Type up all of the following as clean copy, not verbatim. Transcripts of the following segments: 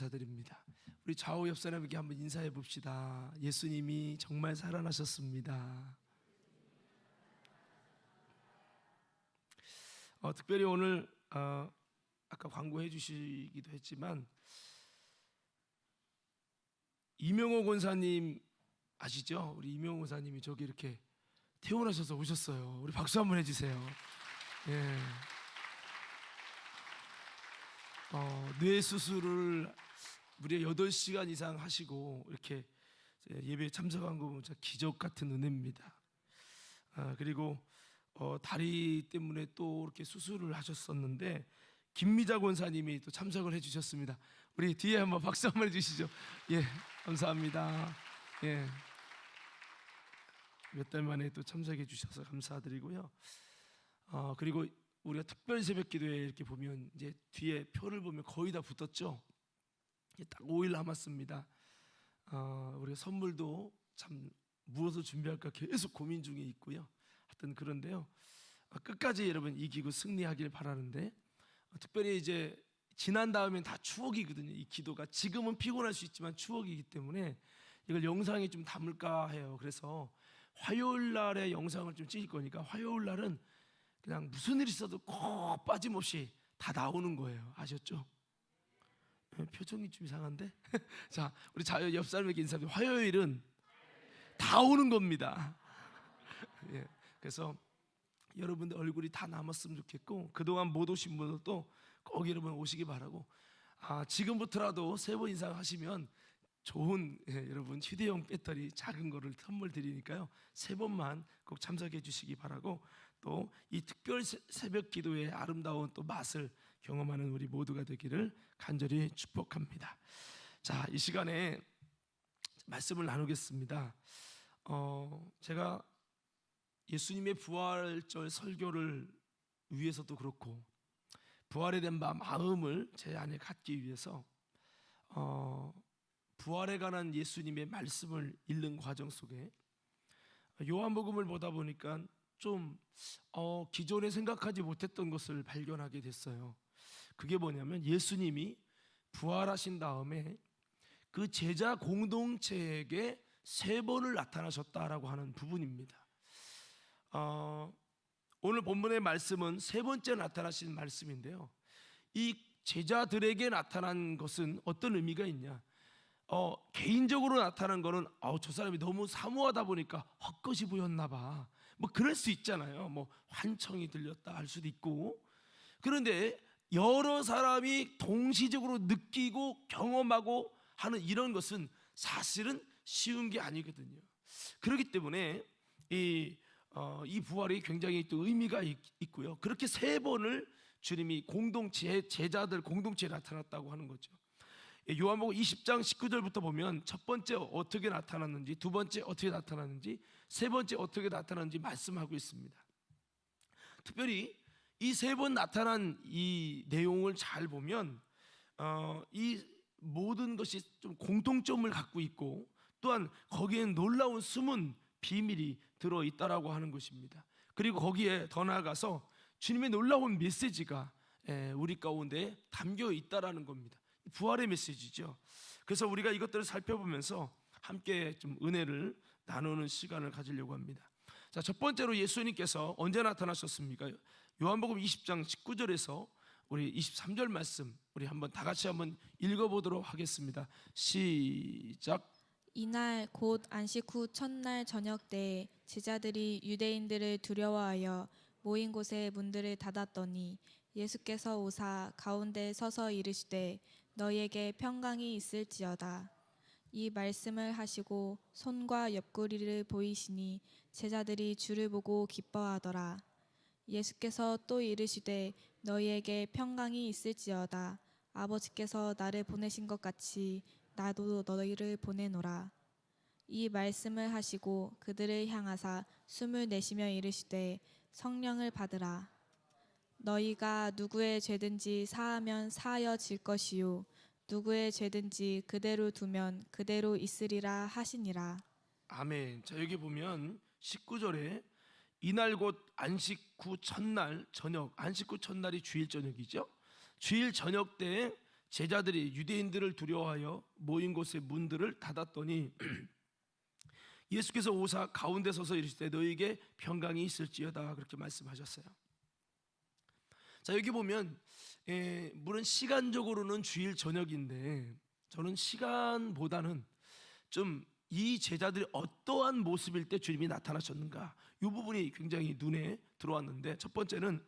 감사드립니다. 우리 좌우 옆 사람에게 한번 인사해 봅시다. 예수님이 정말 살아나셨습니다. 특별히 오늘 아까 광고해 주시기도 했지만 이명호 권사님 아시죠? 우리 이명호 권사님이 저기 이렇게 퇴원하셔서 오셨어요. 우리 박수 한번 해주세요. 예. 뇌 수술을 무려 8시간 이상 하시고 이렇게 예배에 참석한 거 보면 기적 같은 은혜입니다. 그리고 다리 때문에 또 이렇게 수술을 하셨었는데 김미자 권사님이 또 참석을 해주셨습니다. 우리 뒤에 한번 박수 한번 해주시죠. 예, 감사합니다. 예, 몇 달 만에 또 참석해 주셔서 감사드리고요. 그리고 우리가 특별 새벽기도에 이렇게 보면 이제 뒤에 표를 보면 거의 다 붙었죠. 딱 5일 남았습니다. 우리가 선물도 참 무엇을 준비할까 계속 고민 중에 있고요. 하여튼 그런데요, 끝까지 여러분 이기고 승리하길 바라는데, 특별히 이제 지난 다음엔 다 추억이거든요. 이 기도가 지금은 피곤할 수 있지만 추억이기 때문에 이걸 영상에 좀 담을까 해요. 그래서 화요일 날에 영상을 좀 찍을 거니까 화요일 날은 그냥 무슨 일이 있어도 꼭 빠짐없이 다 나오는 거예요. 아셨죠? 표정이 좀 이상한데? 자, 우리 옆 사람에게 인사드립니다. 화요일은 다 오는 겁니다. 예, 그래서 여러분들 얼굴이 다 남았으면 좋겠고, 그동안 못 오신 분들도 꼭 여러분 오시기 바라고, 지금부터라도 3번 이상 하시면 좋은 여러분 휴대용 배터리 작은 거를 선물 드리니까요, 3번만 꼭 참석해 주시기 바라고, 또 이 특별 새벽 기도의 아름다운 또 맛을 경험하는 우리 모두가 되기를 간절히 축복합니다. 자, 이 시간에 말씀을 나누겠습니다. 제가 예수님의 부활절 설교를 위해서도 그렇고 부활에 대한 마음을 제 안에 갖기 위해서 부활에 관한 예수님의 말씀을 읽는 과정 속에 요한복음을 보다 보니까 좀 기존에 생각하지 못했던 것을 발견하게 됐어요. 그게 뭐냐면 예수님이 부활하신 다음에 그 제자 공동체에게 3번을 나타나셨다라고 하는 부분입니다. 오늘 본문의 말씀은 3번째 나타나신 말씀인데요, 이 제자들에게 나타난 것은 어떤 의미가 있냐, 개인적으로 나타난 거는 저 사람이 너무 사모하다 보니까 헛것이 보였나 봐, 뭐 그럴 수 있잖아요. 뭐 환청이 들렸다 할 수도 있고. 그런데 여러 사람이 동시적으로 느끼고 경험하고 하는 이런 것은 사실은 쉬운 게 아니거든요. 그렇기 때문에 이 부활이 굉장히 또 의미가 있고요. 그렇게 3번을 주님이 제자들 공동체에 나타났다고 하는 거죠. 요한복음 20장 19절부터 보면 첫 번째 어떻게 나타났는지, 두 번째 어떻게 나타났는지, 세 번째 어떻게 나타났는지 말씀하고 있습니다. 특별히 이 3번 나타난 이 내용을 잘 보면 이 모든 것이 좀 공통점을 갖고 있고, 또한 거기엔 놀라운 숨은 비밀이 들어있다라고 하는 것입니다. 그리고 거기에 더 나아가서 주님의 놀라운 메시지가 우리 가운데 담겨 있다라는 겁니다. 부활의 메시지죠. 그래서 우리가 이것들을 살펴보면서 함께 좀 은혜를 나누는 시간을 가지려고 합니다. 자, 첫 번째로 예수님께서 언제 나타나셨습니까? 요한복음 20장 19절에서 우리 23절 말씀 우리 한번 다 같이 한번 읽어보도록 하겠습니다. 시작. 이날 곧 안식 후 첫날 저녁 때에 제자들이 유대인들을 두려워하여 모인 곳에 문들을 닫았더니 예수께서 오사 가운데 서서 이르시되 너희에게 평강이 있을지어다. 이 말씀을 하시고 손과 옆구리를 보이시니 제자들이 주를 보고 기뻐하더라. 예수께서 또 이르시되 너희에게 평강이 있을지어다. 아버지께서 나를 보내신 것 같이 나도 너희를 보내노라. 이 말씀을 하시고 그들을 향하사 숨을 내쉬며 이르시되 성령을 받으라. 너희가 누구의 죄든지 사하면 사하여질 것이요 누구의 죄든지 그대로 두면 그대로 있으리라 하시니라. 아멘. 자, 여기 보면 19절에 이날 곧 안식 후 첫날 저녁, 안식 후 첫날이 주일 저녁이죠. 주일 저녁 때 제자들이 유대인들을 두려워하여 모인 곳의 문들을 닫았더니 예수께서 오사 가운데 서서 이르시되 너희에게 평강이 있을지어다 그렇게 말씀하셨어요. 자, 여기 보면 물론 시간적으로는 주일 저녁인데 저는 시간보다는 좀 이 제자들이 어떠한 모습일 때 주님이 나타나셨는가 이 부분이 굉장히 눈에 들어왔는데, 첫 번째는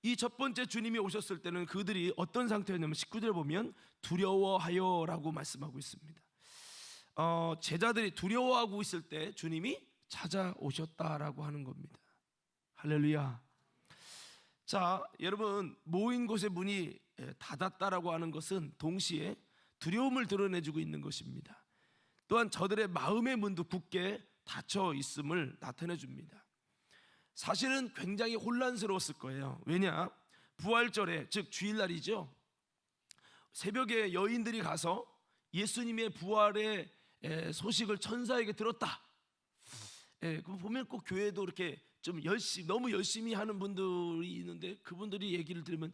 이 첫 번째 주님이 오셨을 때는 그들이 어떤 상태였냐면 19절에 보면 두려워하여라고 말씀하고 있습니다. 제자들이 두려워하고 있을 때 주님이 찾아오셨다라고 하는 겁니다. 할렐루야. 자, 여러분, 모인 곳의 문이 닫았다라고 하는 것은 동시에 두려움을 드러내주고 있는 것입니다. 또한 저들의 마음의 문도 굳게 닫혀 있음을 나타내 줍니다. 사실은 굉장히 혼란스러웠을 거예요. 왜냐? 부활절에, 즉 주일날이죠. 새벽에 여인들이 가서 예수님의 부활의 소식을 천사에게 들었다. 그 보면 꼭 교회도 이렇게 좀 너무 열심히 하는 분들이 있는데 그분들이 얘기를 들으면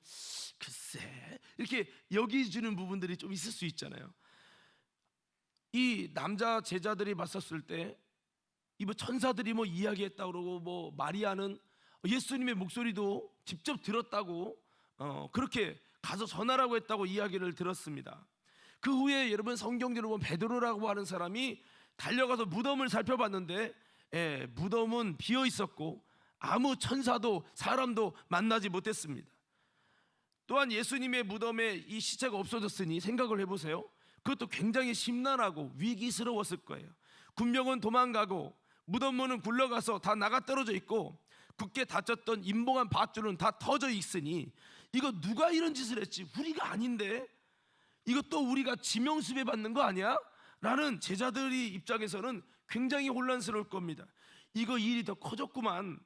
글쎄 이렇게 여기주는 부분들이 좀 있을 수 있잖아요. 이 남자 제자들이 봤었을 때 이 천사들이 이야기했다 그러고 마리아는 예수님의 목소리도 직접 들었다고 그렇게 가서 전하라고 했다고 이야기를 들었습니다. 그 후에 여러분 성경적으로 보면 베드로라고 하는 사람이 달려가서 무덤을 살펴봤는데 무덤은 비어 있었고 아무 천사도 사람도 만나지 못했습니다. 또한 예수님의 무덤에 이 시체가 없어졌으니 생각을 해보세요. 그것도 굉장히 심란하고 위기스러웠을 거예요. 군병은 도망가고 무덤문은 굴러가서 다 나가 떨어져 있고 굳게 닫혔던 임봉한 밧줄은 다 터져 있으니 이거 누가 이런 짓을 했지? 우리가 아닌데 이것도 우리가 지명수배 받는 거 아니야? 라는 제자들이 입장에서는 굉장히 혼란스러울 겁니다. 이거 일이 더 커졌구만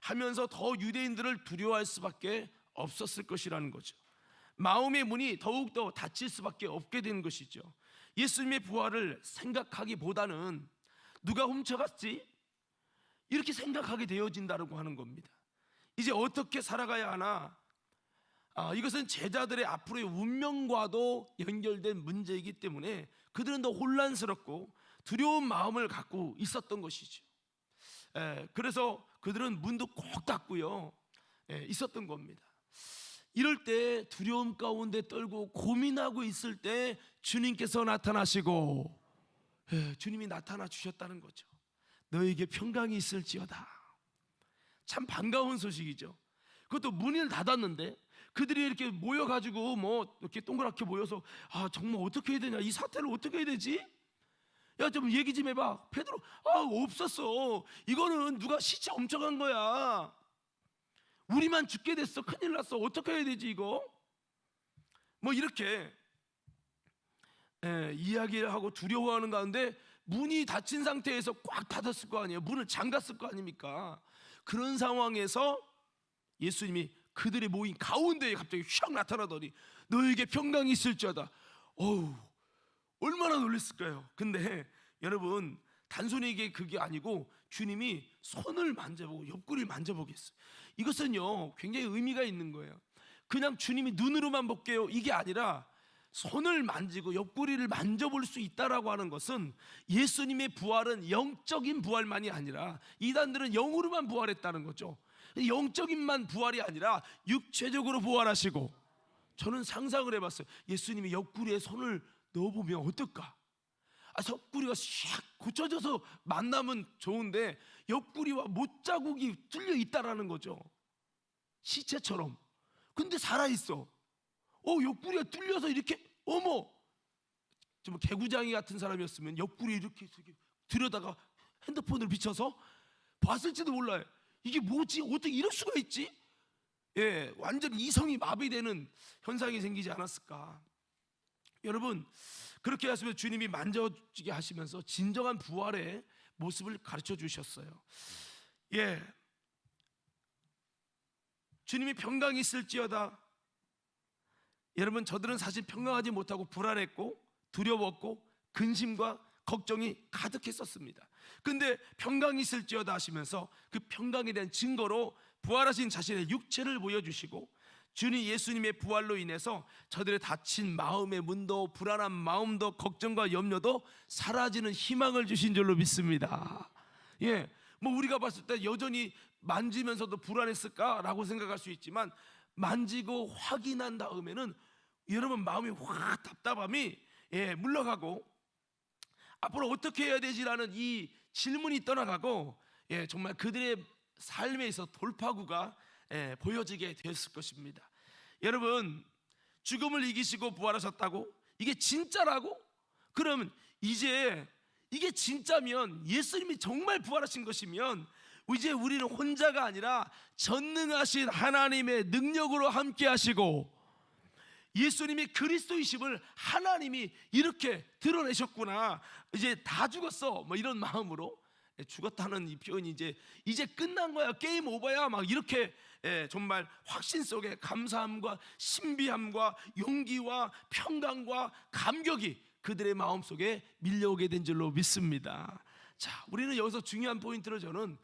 하면서 더 유대인들을 두려워할 수밖에 없었을 것이라는 거죠. 마음의 문이 더욱더 닫힐 수밖에 없게 되는 것이죠. 예수님의 부활을 생각하기보다는 누가 훔쳐갔지? 이렇게 생각하게 되어진다고 하는 겁니다. 이제 어떻게 살아가야 하나? 이것은 제자들의 앞으로의 운명과도 연결된 문제이기 때문에 그들은 더 혼란스럽고 두려운 마음을 갖고 있었던 것이죠. 그래서 그들은 문도 꼭 닫고요 있었던 겁니다. 이럴 때 두려움 가운데 떨고 고민하고 있을 때 주님께서 나타나시고 주님이 나타나 주셨다는 거죠. 너에게 평강이 있을지어다. 참 반가운 소식이죠. 그것도 문을 닫았는데 그들이 이렇게 모여가지고 이렇게 동그랗게 모여서 정말 어떻게 해야 되냐, 이 사태를 어떻게 해야 되지? 야, 좀 얘기 좀 해봐. 베드로, 없었어. 이거는 누가 시체 훔쳐간 거야. 우리만 죽게 됐어. 큰일 났어. 어떻게 해야 되지 이거? 이렇게 이야기를 하고 두려워하는 가운데 문이 닫힌 상태에서 꽉 닫았을 거 아니에요. 문을 잠갔을 거 아닙니까? 그런 상황에서 예수님이 그들의 모인 가운데에 갑자기 휙 나타나더니 너에게 평강이 있을지어다. 얼마나 놀랐을까요? 근데 여러분 단순히 이게 그게 아니고 주님이 손을 만져보고 옆구리를 만져보겠어요. 이것은요 굉장히 의미가 있는 거예요. 그냥 주님이 눈으로만 볼게요 이게 아니라 손을 만지고 옆구리를 만져볼 수 있다라고 하는 것은 예수님의 부활은 영적인 부활만이 아니라 이단들은 영으로만 부활했다는 거죠. 영적인만 부활이 아니라 육체적으로 부활하시고, 저는 상상을 해봤어요. 예수님이 옆구리에 손을 넣어보면 어떨까? 옆구리가 샥 고쳐져서 만나면 좋은데 옆구리와 못자국이 뚫려 있다라는 거죠. 시체처럼. 근데 살아있어. 옆구리가 뚫려서 이렇게 좀 개구장이 같은 사람이었으면 옆구리 이렇게 들여다가 핸드폰을 비춰서 봤을지도 몰라요. 이게 뭐지? 어떻게 이럴 수가 있지? 완전 이성이 마비되는 현상이 생기지 않았을까? 여러분 그렇게 하시면 주님이 만져지게 하시면서 진정한 부활의 모습을 가르쳐 주셨어요. 주님이 평강이 있을지어다. 여러분 저들은 사실 평강하지 못하고 불안했고 두려웠고 근심과 걱정이 가득했었습니다. 근데 평강이 있을지어다 하시면서 그 평강에 대한 증거로 부활하신 자신의 육체를 보여주시고 주님 예수님의 부활로 인해서 저들의 닫힌 마음의 문도, 불안한 마음도, 걱정과 염려도 사라지는 희망을 주신 줄로 믿습니다. 예, 뭐 우리가 봤을 때 여전히 만지면서도 불안했을까라고 생각할 수 있지만, 만지고 확인한 다음에는 여러분 마음이 확 답답함이 물러가고, 앞으로 어떻게 해야 되지라는 이 질문이 떠나가고, 정말 그들의 삶에 있어 돌파구가 보여지게 되었을 것입니다. 여러분, 죽음을 이기시고 부활하셨다고? 이게 진짜라고? 그러면 이제 이게 진짜면, 예수님이 정말 부활하신 것이면, 이제 우리는 혼자가 아니라 전능하신 하나님의 능력으로 함께 하시고, 예수님이 그리스도이심을 하나님이 이렇게 드러내셨구나, 이제 다 죽었어, 뭐 이런 마음으로, 죽었다는 이 표현이 이제 끝난 거야, 게임 오버야, 막 이렇게 정말 확신 속에 감사함과 신비함과 용기와 평강과 감격이 그들의 마음속에 밀려오게 된 줄로 믿습니다. 자, 우리는 여기서 중요한 포인트를, 저는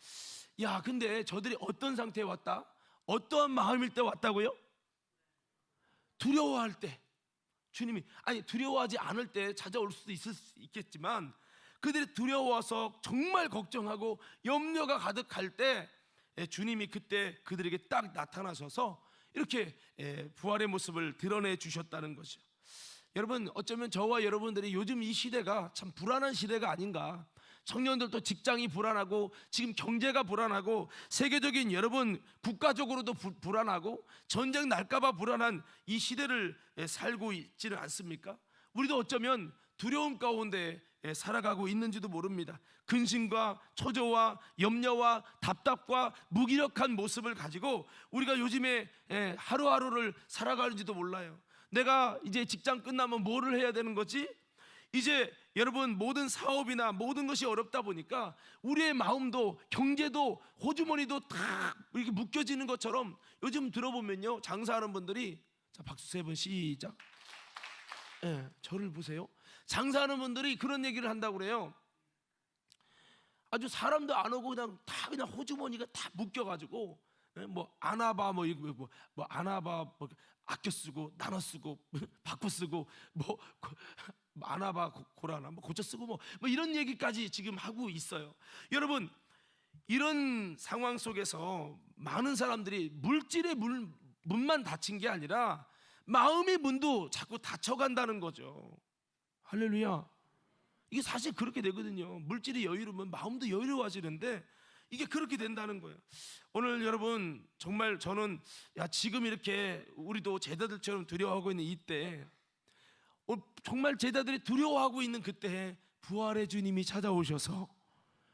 근데 저들이 어떤 상태에 왔다? 어떠한 마음일 때 왔다고요? 두려워할 때. 주님이, 아니 두려워하지 않을 때 찾아올 수도 있겠지만, 그들이 두려워서 정말 걱정하고 염려가 가득할 때 주님이 그때 그들에게 딱 나타나셔서 이렇게 부활의 모습을 드러내 주셨다는 것이죠. 여러분, 어쩌면 저와 여러분들이 요즘 이 시대가 참 불안한 시대가 아닌가. 청년들도 직장이 불안하고, 지금 경제가 불안하고, 세계적인 여러분 국가적으로도 불안하고, 전쟁 날까봐 불안한 이 시대를 살고 있지는 않습니까? 우리도 어쩌면 두려움 가운데 살아가고 있는지도 모릅니다. 근심과 초조와 염려와 답답과 무기력한 모습을 가지고 우리가 요즘에 하루하루를 살아가는지도 몰라요. 내가 이제 직장 끝나면 뭐를 해야 되는 거지? 이제 여러분, 모든 사업이나 모든 것이 어렵다 보니까 우리의 마음도, 경제도, 호주머니도 다 이렇게 묶여지는 것처럼, 요즘 들어보면요, 장사하는 분들이, 자 박수 3번 시작. 저를 보세요. 장사하는 분들이 그런 얘기를 한다고 그래요. 아주 사람도 안 오고 그냥 호주머니가 다 묶여가지고, 뭐 아나바 뭐 아나바 뭐 아껴 쓰고 나눠 쓰고 바꿔 쓰고 뭐 아나바 고라나 뭐 고쳐 쓰고 뭐 이런 얘기까지 지금 하고 있어요. 여러분, 이런 상황 속에서 많은 사람들이 물질의 문만 닫힌 게 아니라 마음의 문도 자꾸 닫혀간다는 거죠. 할렐루야. 이게 사실 그렇게 되거든요. 물질이 여유로우면 마음도 여유로워지는데 이게 그렇게 된다는 거예요. 오늘 여러분, 정말 저는 지금 이렇게 우리도 제자들처럼 두려워하고 있는 이때, 정말 제자들이 두려워하고 있는 그때 부활의 주님이 찾아오셔서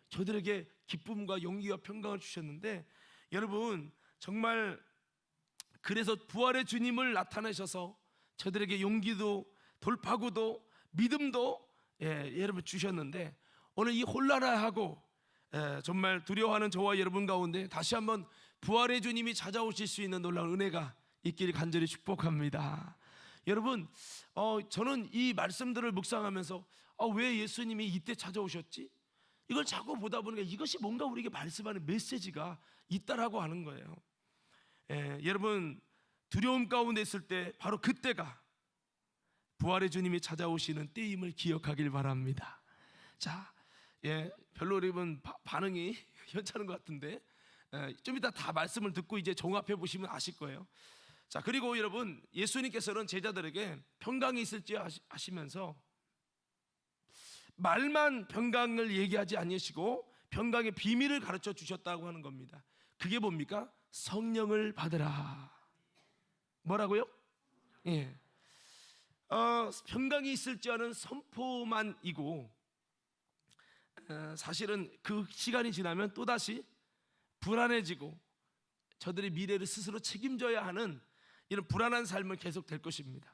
저들에게 기쁨과 용기와 평강을 주셨는데, 여러분 정말 그래서 부활의 주님을 나타내셔서 저들에게 용기도 돌파구도 믿음도 여러분 주셨는데, 오늘 이 혼란하고 정말 두려워하는 저와 여러분 가운데 다시 한번 부활의 주님이 찾아오실 수 있는 놀라운 은혜가 있기를 간절히 축복합니다. 여러분, 저는 이 말씀들을 묵상하면서 왜 예수님이 이때 찾아오셨지? 이걸 자꾸 보다 보니까 이것이 뭔가 우리에게 말씀하는 메시지가 있다라고 하는 거예요. 여러분, 두려움 가운데 있을 때 바로 그때가 부활의 주님이 찾아오시는 때임을 기억하길 바랍니다. 자, 별로 여러분 반응이 현찮은 것 같은데, 좀 이따 다 말씀을 듣고 이제 종합해 보시면 아실 거예요. 자, 그리고 여러분, 예수님께서는 제자들에게 평강이 있을지 하시면서 말만 평강을 얘기하지 아니시고 평강의 비밀을 가르쳐 주셨다고 하는 겁니다. 그게 뭡니까? 성령을 받으라. 뭐라고요? 평강이 있을지어는 선포만이고, 사실은 그 시간이 지나면 또다시 불안해지고 저들의 미래를 스스로 책임져야 하는 이런 불안한 삶은 계속 될 것입니다.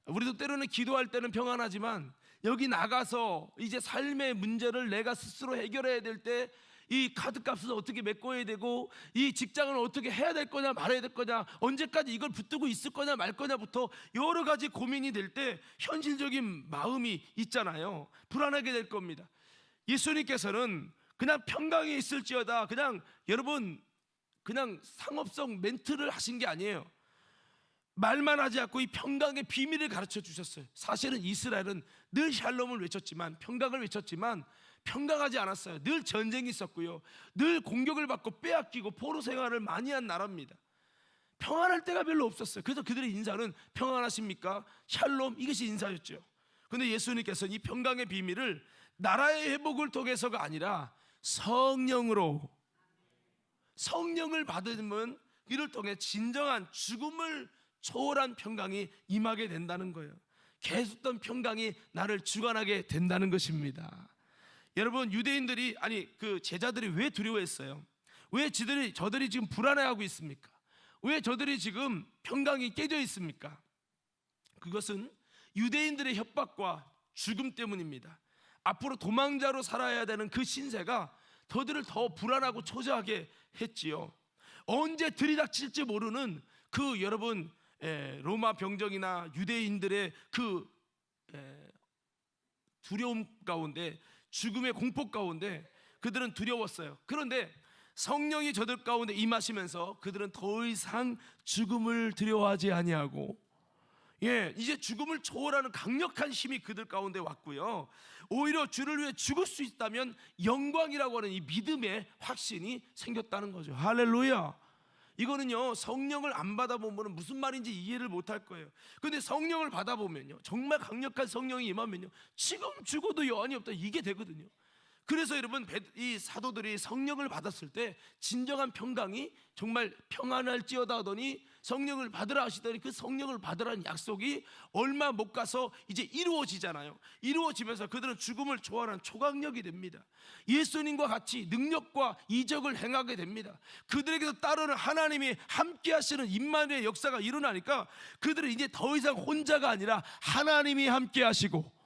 우리도 때로는 기도할 때는 평안하지만 여기 나가서 이제 삶의 문제를 내가 스스로 해결해야 될 때, 이 카드값을 어떻게 메꿔야 되고, 이 직장을 어떻게 해야 될 거냐 말아야 될 거냐, 언제까지 이걸 붙들고 있을 거냐 말 거냐부터 여러 가지 고민이 될 때 현실적인 마음이 있잖아요. 불안하게 될 겁니다. 예수님께서는 그냥 평강이 있을지어다, 그냥 여러분 그냥 상업성 멘트를 하신 게 아니에요. 말만 하지 않고 이 평강의 비밀을 가르쳐 주셨어요. 사실은 이스라엘은 늘 샬롬을 외쳤지만, 평강을 외쳤지만 평강하지 않았어요. 늘 전쟁이 있었고요, 늘 공격을 받고 빼앗기고 포로 생활을 많이 한 나라입니다. 평안할 때가 별로 없었어요. 그래서 그들의 인사는 평안하십니까? 샬롬, 이것이 인사였죠. 그런데 예수님께서는 이 평강의 비밀을 나라의 회복을 통해서가 아니라 성령을 받으면 이를 통해 진정한 죽음을 초월한 평강이 임하게 된다는 거예요. 계속된 평강이 나를 주관하게 된다는 것입니다. 여러분, 유대인들이, 아니 그 제자들이 왜 두려워했어요? 왜 저들이 지금 불안해하고 있습니까? 왜 저들이 지금 평강이 깨져 있습니까? 그것은 유대인들의 협박과 죽음 때문입니다. 앞으로 도망자로 살아야 되는 그 신세가 저들을 더 불안하고 초조하게 했지요. 언제 들이닥칠지 모르는 그 여러분 로마 병정이나 유대인들의 그 두려움 가운데, 죽음의 공포 가운데 그들은 두려웠어요. 그런데 성령이 저들 가운데 임하시면서 그들은 더 이상 죽음을 두려워하지 아니하고, 이제 죽음을 초월하는 강력한 힘이 그들 가운데 왔고요, 오히려 주를 위해 죽을 수 있다면 영광이라고 하는 이 믿음의 확신이 생겼다는 거죠. 할렐루야. 이거는요, 성령을 안 받아보면 무슨 말인지 이해를 못할 거예요. 그런데 성령을 받아보면요, 정말 강력한 성령이 임하면요, 지금 죽어도 여한이 없다, 이게 되거든요. 그래서 여러분, 이 사도들이 성령을 받았을 때 진정한 평강이, 정말 평안할지어다 하더니 성령을 받으라 하시더니 그 성령을 받으라는 약속이 얼마 못 가서 이제 이루어지잖아요. 이루어지면서 그들은 죽음을 초월한 초강력이 됩니다. 예수님과 같이 능력과 이적을 행하게 됩니다. 그들에게서 따르는 하나님이 함께 하시는 임마누엘의 역사가 일어나니까 그들은 이제 더 이상 혼자가 아니라 하나님이 함께 하시고,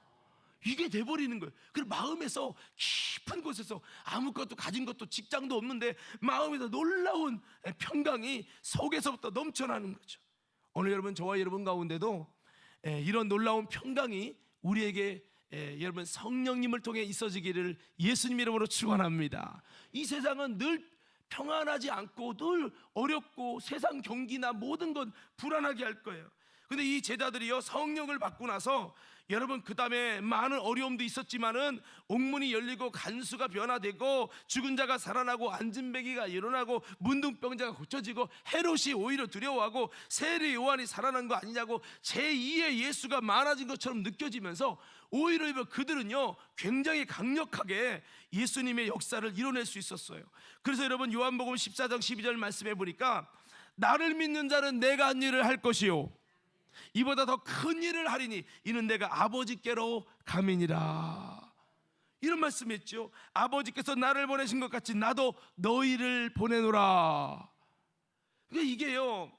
이게 돼버리는 거예요. 그 마음에서, 깊은 곳에서, 아무것도 가진 것도 직장도 없는데 마음에서 놀라운 평강이 속에서부터 넘쳐나는 거죠. 오늘 여러분, 저와 여러분 가운데도 이런 놀라운 평강이 우리에게 여러분 성령님을 통해 있어지기를 예수님 이름으로 축원합니다. 이 세상은 늘 평안하지 않고 늘 어렵고 세상 경기나 모든 건 불안하게 할 거예요. 근데 이 제자들이요, 성령을 받고 나서 여러분, 그 다음에 많은 어려움도 있었지만은 옥문이 열리고 간수가 변화되고 죽은 자가 살아나고 안진뱅이가 일어나고 문둥병자가 고쳐지고 헤롯이 오히려 두려워하고 세례 요한이 살아난 거 아니냐고 제2의 예수가 많아진 것처럼 느껴지면서 오히려 그들은요, 굉장히 강력하게 예수님의 역사를 이뤄낼 수 있었어요. 그래서 여러분, 요한복음 14장 12절 말씀해 보니까 나를 믿는 자는 내가 한 일을 할 것이요 이보다 더 큰 일을 하리니 이는 내가 아버지께로 감이니라, 이런 말씀했죠. 아버지께서 나를 보내신 것 같이 나도 너희를 보내노라. 그러니까 이게요,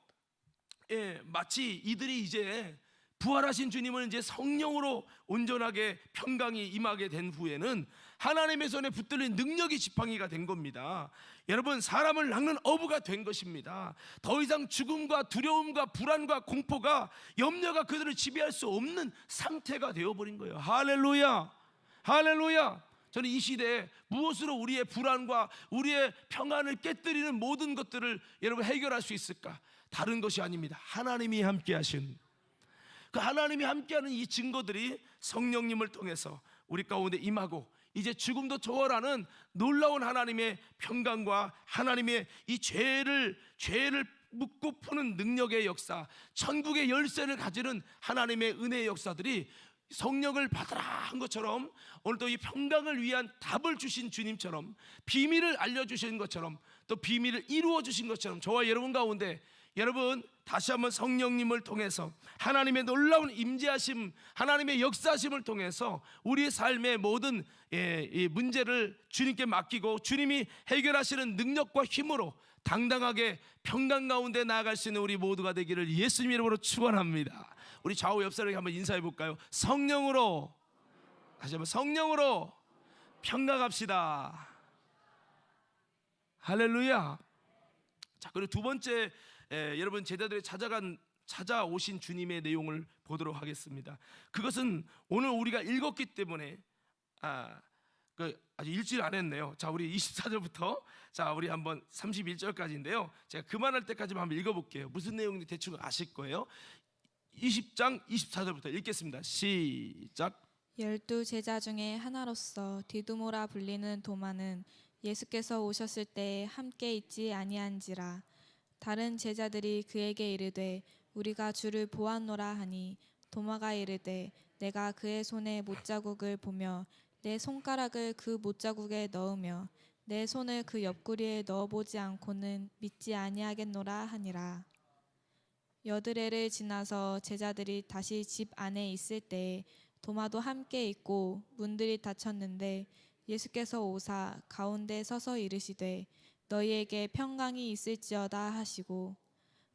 마치 이들이 이제 부활하신 주님을 이제 성령으로 온전하게 평강이 임하게 된 후에는 하나님의 손에 붙들린 능력이 지팡이가 된 겁니다. 여러분, 사람을 낚는 어부가 된 것입니다. 더 이상 죽음과 두려움과 불안과 공포가, 염려가 그들을 지배할 수 없는 상태가 되어버린 거예요. 할렐루야, 할렐루야. 저는 이 시대에 무엇으로 우리의 불안과 우리의 평안을 깨뜨리는 모든 것들을 여러분 해결할 수 있을까? 다른 것이 아닙니다. 하나님이 함께 하신, 그 하나님이 함께하는 이 증거들이 성령님을 통해서 우리 가운데 임하고, 이제 죽음도 초월하는 놀라운 하나님의 평강과 하나님의 이 죄를 묻고 푸는 능력의 역사, 천국의 열쇠를 가지는 하나님의 은혜의 역사들이 성령을 받으라 한 것처럼, 오늘도 이 평강을 위한 답을 주신 주님처럼, 비밀을 알려주신 것처럼, 또 비밀을 이루어 주신 것처럼 저와 여러분 가운데, 여러분 다시 한번 성령님을 통해서 하나님의 놀라운 임재하심, 하나님의 역사하심을 통해서 우리의 삶의 모든 이 문제를 주님께 맡기고 주님이 해결하시는 능력과 힘으로 당당하게 평강 가운데 나아갈 수 있는 우리 모두가 되기를 예수님 이름으로 축원합니다. 우리 좌우 옆 사람에게 한번 인사해 볼까요? 성령으로, 다시 한번 성령으로 평강합시다. 할렐루야. 자, 그리고 두 번째, 여러분 제자들이 찾아오신 주님의 내용을 보도록 하겠습니다. 그것은 오늘 우리가 읽었기 때문에 아직 일주일 안 했네요. 자, 우리 24절부터 자, 우리 한번 31절까지인데요. 제가 그만할 때까지만 한번 읽어볼게요. 무슨 내용인지 대충 아실 거예요. 20장 24절부터 읽겠습니다. 시작. 12 제자 중에 하나로서 디두모라 불리는 도마는 예수께서 오셨을 때 함께 있지 아니한지라. 다른 제자들이 그에게 이르되 우리가 주를 보았노라 하니 도마가 이르되 내가 그의 손에 못자국을 보며 내 손가락을 그 못자국에 넣으며 내 손을 그 옆구리에 넣어보지 않고는 믿지 아니하겠노라 하니라. 여드레를 지나서 제자들이 다시 집 안에 있을 때 도마도 함께 있고 문들이 닫혔는데 예수께서 오사 가운데 서서 이르시되 너희에게 평강이 있을지어다 하시고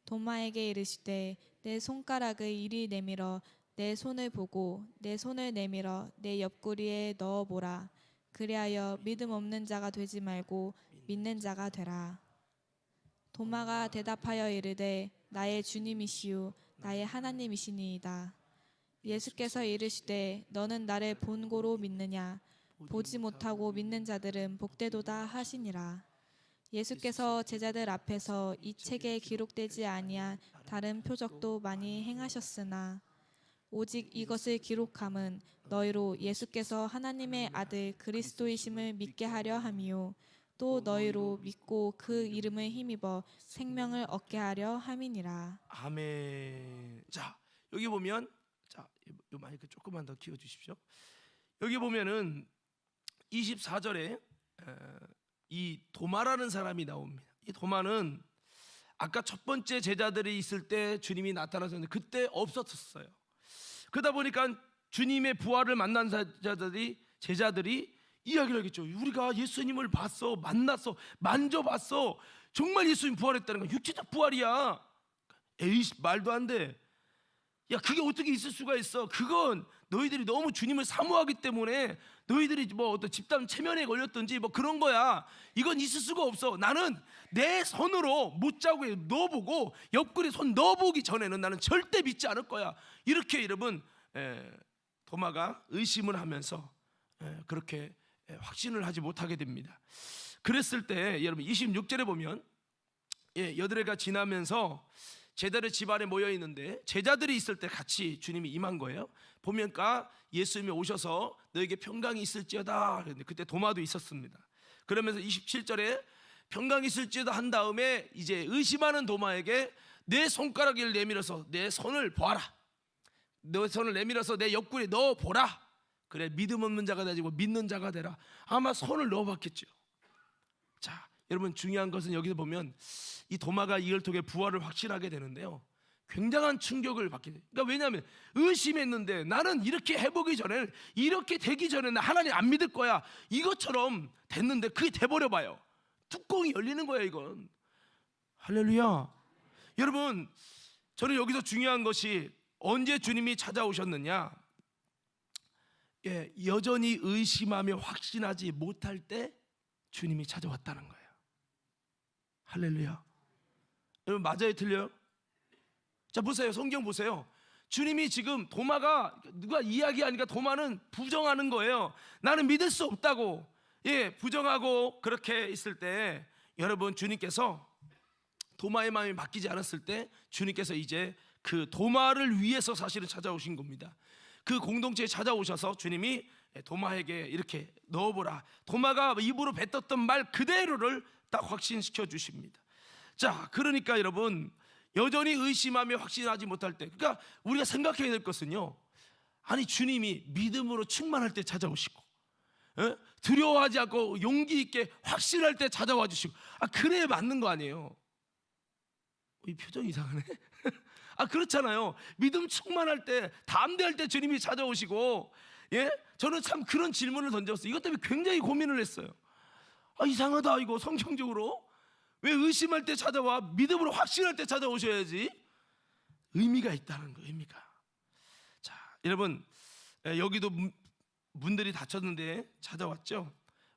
도마에게 이르시되 내 손가락을 이리 내밀어 내 손을 보고 내 손을 내밀어 내 옆구리에 넣어보라. 그리하여 믿음 없는 자가 되지 말고 믿는 자가 되라. 도마가 대답하여 이르되 나의 주님이시요 나의 하나님이시니이다. 예수께서 이르시되 너는 나를 본고로 믿느냐? 보지 못하고 믿는 자들은 복되도다 하시니라. 예수께서 제자들 앞에서 이 책에 기록되지 아니한 다른 표적도 많이 행하셨으나 오직 이것을 기록함은 너희로 예수께서 하나님의 아들 그리스도이심을 믿게 하려 함이요 또 너희로 믿고 그 이름을 힘입어 생명을 얻게 하려 함이니라. 아멘. 자, 여기 보면 자, 요 마이크 조금만 더 키워 주십시오. 여기 보면은 24절에 이 도마라는 사람이 나옵니다. 이 도마는 아까 첫 번째 제자들이 있을 때 주님이 나타나셨는데 그때 없었어요. 그러다 보니까 주님의 부활을 만난 제자들이 이야기를 하겠죠. 우리가 예수님을 봤어, 만났어, 만져봤어. 정말 예수님 부활했다는 거야. 육체적 부활이야. 에이, 말도 안 돼. 야, 그게 어떻게 있을 수가 있어? 그건 너희들이 너무 주님을 사모하기 때문에 너희들이 뭐 어떤 집단 체면에 걸렸든지 뭐 그런 거야. 이건 있을 수가 없어. 나는 내 손으로 못자국에 넣어보고 옆구리 손 넣어보기 전에는 나는 절대 믿지 않을 거야. 이렇게 여러분 도마가 의심을 하면서 그렇게 확신을 하지 못하게 됩니다. 그랬을 때 여러분 26절에 보면 여드레가 지나면서 제자들 집 안에 모여 있는데 제자들이 있을 때 같이 주님이 임한 거예요. 보면까 예수님이 오셔서 너에게 평강이 있을지어다. 그런데 그때 도마도 있었습니다. 그러면서 27절에 평강이 있을지어다 한 다음에 이제 의심하는 도마에게 내 손가락을 내밀어서 내 손을 보아라. 내 손을 내밀어서 내 옆구리에 넣어 보라. 그래 믿음 없는 자가 되고 믿는 자가 되라. 아마 손을 넣어봤겠죠. 자, 여러분 중요한 것은 여기서 보면 이 도마가 이걸 통해 부활을 확신하게 되는데요. 굉장한 충격을 받게 돼요. 그러니까 왜냐하면 의심했는데 나는 이렇게 해보기 전에 이렇게 되기 전에는 하나님 안 믿을 거야. 이것처럼 됐는데 그게 돼버려 봐요. 뚜껑이 열리는 거야 이건. 할렐루야. 여러분 저는 여기서 중요한 것이 언제 주님이 찾아오셨느냐. 여전히 의심하며 확신하지 못할 때 주님이 찾아왔다는 거예요. 할렐루야. 여러분 맞아요 틀려요? 자 보세요. 성경 보세요. 주님이 지금 도마가 누가 이야기하니까 도마는 부정하는 거예요. 나는 믿을 수 없다고 부정하고 그렇게 있을 때 여러분 주님께서 도마의 마음이 바뀌지 않았을 때 주님께서 이제 그 도마를 위해서 사실은 찾아오신 겁니다. 그 공동체에 찾아오셔서 주님이 도마에게 이렇게 넣어보라. 도마가 입으로 뱉었던 말 그대로를 딱 확신시켜 주십니다. 자, 그러니까 여러분 여전히 의심하며 확신하지 못할 때, 그러니까 우리가 생각해야 될 것은요, 아니 주님이 믿음으로 충만할 때 찾아오시고 두려워하지 않고 용기 있게 확신할 때 찾아와 주시고, 그래야 맞는 거 아니에요? 이 표정 이상하네. 그렇잖아요. 믿음 충만할 때, 담대할 때 주님이 찾아오시고, 저는 참 그런 질문을 던졌어요. 이것 때문에 굉장히 고민을 했어요. 이상하다 이거 성경적으로 왜 의심할 때 찾아와 믿음으로 확신할 때 찾아오셔야지. 의미가 있다는 거예요. 의미가. 자, 여러분 여기도 문들이 닫혔는데 찾아왔죠.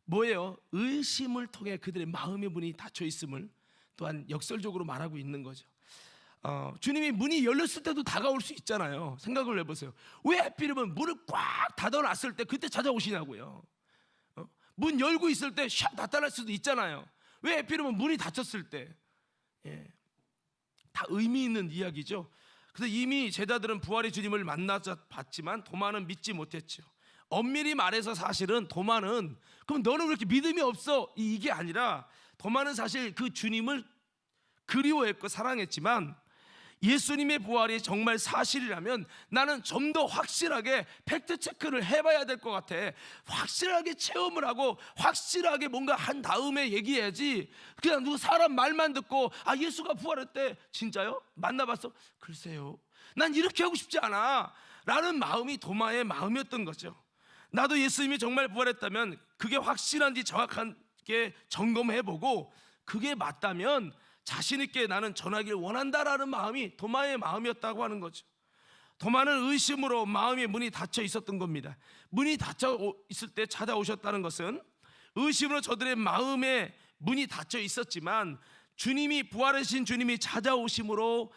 뭐예요? 의심을 통해 그들의 마음의 문이 닫혀 있음을 또한 역설적으로 말하고 있는 거죠. 주님이 문이 열렸을 때도 다가올 수 있잖아요. 생각을 해보세요. 왜 하필이면 문을 꽉 닫아놨을 때 그때 찾아오시냐고요. 문 열고 있을 때 샥 나타날 수도 있잖아요. 왜 하필이면 문이 닫혔을 때? 다 의미 있는 이야기죠. 그래서 이미 제자들은 부활의 주님을 만나서 봤지만 도마는 믿지 못했죠. 엄밀히 말해서 사실은 도마는 그럼 너는 왜 이렇게 믿음이 없어? 이게 아니라 도마는 사실 그 주님을 그리워했고 사랑했지만 예수님의 부활이 정말 사실이라면 나는 좀 더 확실하게 팩트 체크를 해봐야 될 것 같아. 확실하게 체험을 하고 확실하게 뭔가 한 다음에 얘기해야지. 그냥 누구 사람 말만 듣고 아 예수가 부활했대. 진짜요? 만나봤어? 글쎄요. 난 이렇게 하고 싶지 않아 라는 마음이 도마의 마음이었던 거죠. 나도 예수님이 정말 부활했다면 그게 확실한지 정확하게 점검해보고 그게 맞다면 자신 있게 나는 전하기를 원한다라는 마음이 도마의 마음이었다고 하는 거죠. 도마는 의심으로 마음의 문이 닫혀 있었던 겁니다. 문이 닫혀 있을 때 찾아오셨다는 것은 의심으로 저들의 마음의 문이 닫혀 있었지만 주님이 부활하신 주님이 찾아오심으로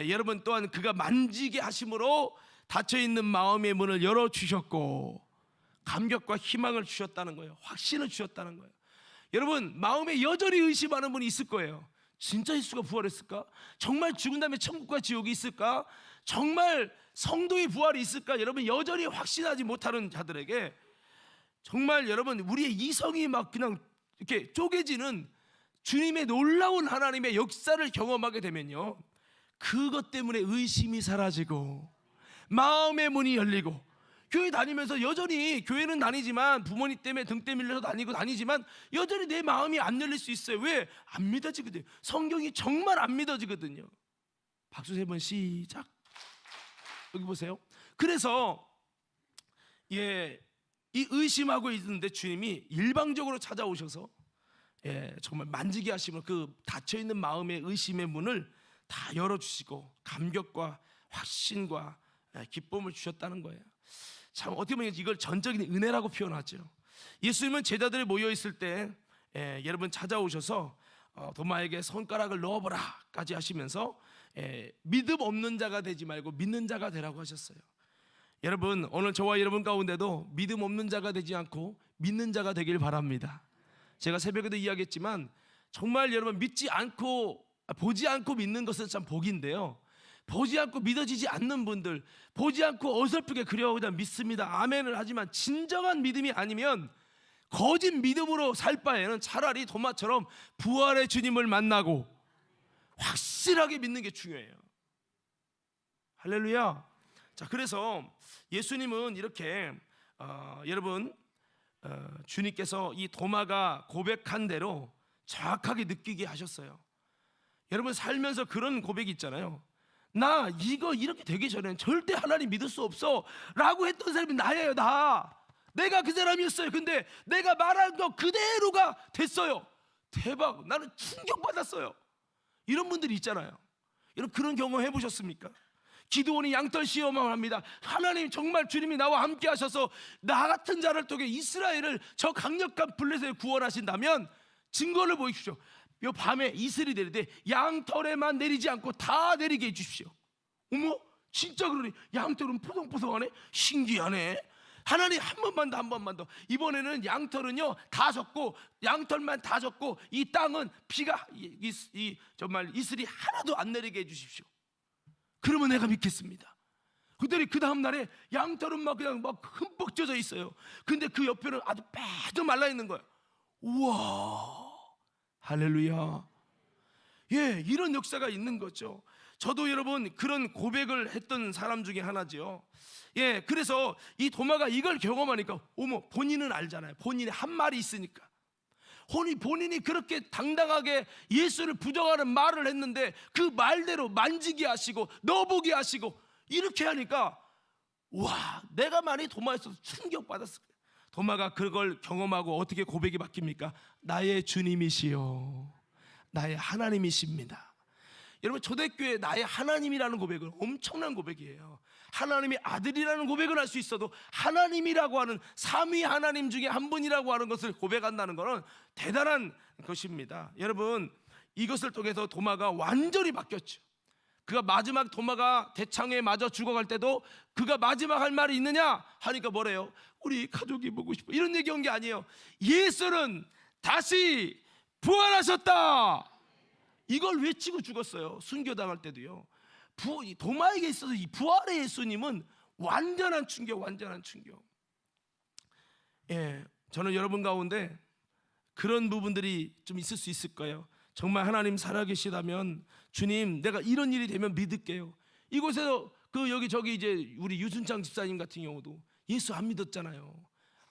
여러분 또한 그가 만지게 하심으로 닫혀 있는 마음의 문을 열어 주셨고 감격과 희망을 주셨다는 거예요. 확신을 주셨다는 거예요. 여러분 마음에 여전히 의심하는 분이 있을 거예요. 진짜 예수가 부활했을까? 정말 죽은 다음에 천국과 지옥이 있을까? 정말 성도의 부활이 있을까? 여러분 여전히 확신하지 못하는 자들에게 정말 여러분 우리의 이성이 막 그냥 이렇게 쪼개지는 주님의 놀라운 하나님의 역사를 경험하게 되면요 그것 때문에 의심이 사라지고 마음의 문이 열리고 교회 다니면서 여전히 교회는 다니지만 부모님 때문에 등대 밀려서 다니지만 여전히 내 마음이 안 열릴 수 있어요. 왜? 안 믿어지거든요. 성경이 정말 안 믿어지거든요. 박수 3번 시작. 여기 보세요. 그래서 이 의심하고 있는데 주님이 일방적으로 찾아오셔서 정말 만지게 하시면 그 닫혀있는 마음의 의심의 문을 다 열어주시고 감격과 확신과 기쁨을 주셨다는 거예요. 참 어떻게 보면 이걸 전적인 은혜라고 표현하죠. 예수님은 제자들이 모여있을 때 여러분 찾아오셔서 도마에게 손가락을 넣어보라까지 하시면서 믿음 없는 자가 되지 말고 믿는 자가 되라고 하셨어요. 여러분 오늘 저와 여러분 가운데도 믿음 없는 자가 되지 않고 믿는 자가 되길 바랍니다. 제가 새벽에도 이야기했지만 정말 여러분 믿지 않고 보지 않고 믿는 것은 참 복인데요 보지 않고 믿어지지 않는 분들 보지 않고 어설프게 그냥 믿습니다 아멘을 하지만 진정한 믿음이 아니면 거짓 믿음으로 살 바에는 차라리 도마처럼 부활의 주님을 만나고 확실하게 믿는 게 중요해요. 할렐루야. 자 그래서 예수님은 이렇게 여러분 주님께서 이 도마가 고백한 대로 정확하게 느끼게 하셨어요. 여러분 살면서 그런 고백이 있잖아요. 나 이거 이렇게 되기 전에는 절대 하나님 믿을 수 없어 라고 했던 사람이 나예요. 내가 그 사람이었어요. 근데 내가 말한 거 그대로가 됐어요. 대박. 나는 충격받았어요. 이런 분들이 있잖아요. 여러분 그런 경험 해보셨습니까? 기드온이 양털 시험을 합니다. 하나님 정말 주님이 나와 함께 하셔서 나 같은 자를 통해 이스라엘을 저 강력한 블레셋에 구원하신다면 증거를 보이십시오. 요 밤에 이슬이 내리되 양털에만 내리지 않고 다 내리게 해주십시오. 어머 진짜 그러네. 양털은 포동포동하네. 신기하네. 하나님 한 번만 더. 이번에는 양털은요 다 젖고 양털만 다 젖고 이 땅은 비가 정말 이슬이 하나도 안 내리게 해주십시오. 그러면 내가 믿겠습니다. 그들이 그 다음 날에 양털은 막 그냥 막 흠뻑 젖어 있어요. 근데 그 옆에는 아주 빼도 말라 있는 거예요. 우와. 할렐루야. 이런 역사가 있는 거죠. 저도 여러분 그런 고백을 했던 사람 중에 하나죠. 그래서 이 도마가 이걸 경험하니까 어머 본인은 알잖아요. 본인이 한 말이 있으니까 본인이 그렇게 당당하게 예수를 부정하는 말을 했는데 그 말대로 만지게 하시고 넣어보게 하시고 이렇게 하니까 와 내가 많이 도마에서 충격받았을 거예요. 도마가 그걸 경험하고 어떻게 고백이 바뀝니까? 나의 주님이시요 나의 하나님이십니다. 여러분 초대교회 나의 하나님이라는 고백은 엄청난 고백이에요. 하나님의 아들이라는 고백을 할 수 있어도 하나님이라고 하는 삼위 하나님 중에 한 분이라고 하는 것을 고백한다는 것은 대단한 것입니다. 여러분 이것을 통해서 도마가 완전히 바뀌었죠. 그가 마지막 도마가 대창에 맞아 죽어갈 때도 그가 마지막 할 말이 있느냐 하니까 뭐래요? 우리 가족이 보고 싶어. 이런 얘기한 게 아니에요. 예수는 다시 부활하셨다. 이걸 외치고 죽었어요. 순교당할 때도요. 도마에게 있어서 이 부활의 예수님은 완전한 충격, 완전한 충격. 예, 저는 여러분 가운데 그런 부분들이 좀 있을 수 있을 거예요. 정말 하나님 살아계시다면 주님, 내가 이런 일이 되면 믿을게요. 이곳에서 여기 저기 이제 우리 유순창 집사님 같은 경우도 예수 안 믿었잖아요.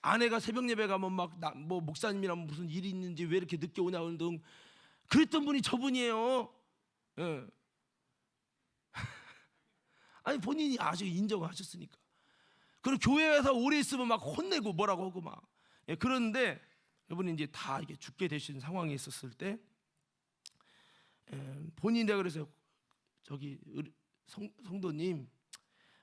아내가 새벽 예배 가면 막 뭐 목사님이랑 무슨 일이 있는지 왜 이렇게 늦게 오냐 등 그랬던 분이 저분이에요. 예. 아니 본인이 아주 인정하셨으니까. 그리고 교회에서 오래 있으면 막 혼내고 뭐라고 하고 막. 예, 그런데 여러분이 이제 다 이게 죽게 되신 상황에 있었을 때 본인이 내가 그래서 저기 성도님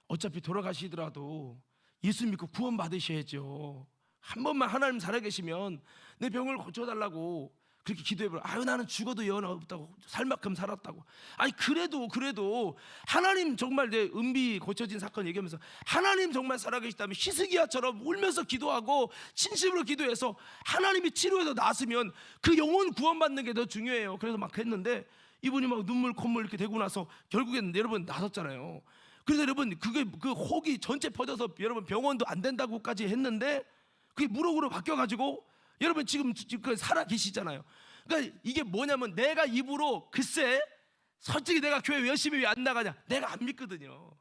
어차피 돌아가시더라도 예수 믿고 구원 받으셔야죠. 한 번만 하나님 살아계시면 내 병을 고쳐달라고 그렇게 기도해보라. 아유 나는 죽어도 연 없다고 살 만큼 살았다고. 아니 그래도 하나님 정말 내 은비 고쳐진 사건 얘기하면서 하나님 정말 살아계시다면 히스기야처럼 울면서 기도하고 진심으로 기도해서 하나님이 치료해서 나았으면 그 영혼 구원받는 게 더 중요해요. 그래서 막 했는데 이분이 막 눈물 콧물 이렇게 되고 나서 결국에는 여러분 나섰잖아요. 그래서 여러분 그 혹이 전체 퍼져서 여러분 병원도 안 된다고까지 했는데 그게 무록으로 바뀌어가지고 여러분 지금 살아 계시잖아요. 그러니까 이게 뭐냐면 내가 입으로 글쎄 솔직히 내가 교회 열심히 왜 안 나가냐 내가 안 믿거든요.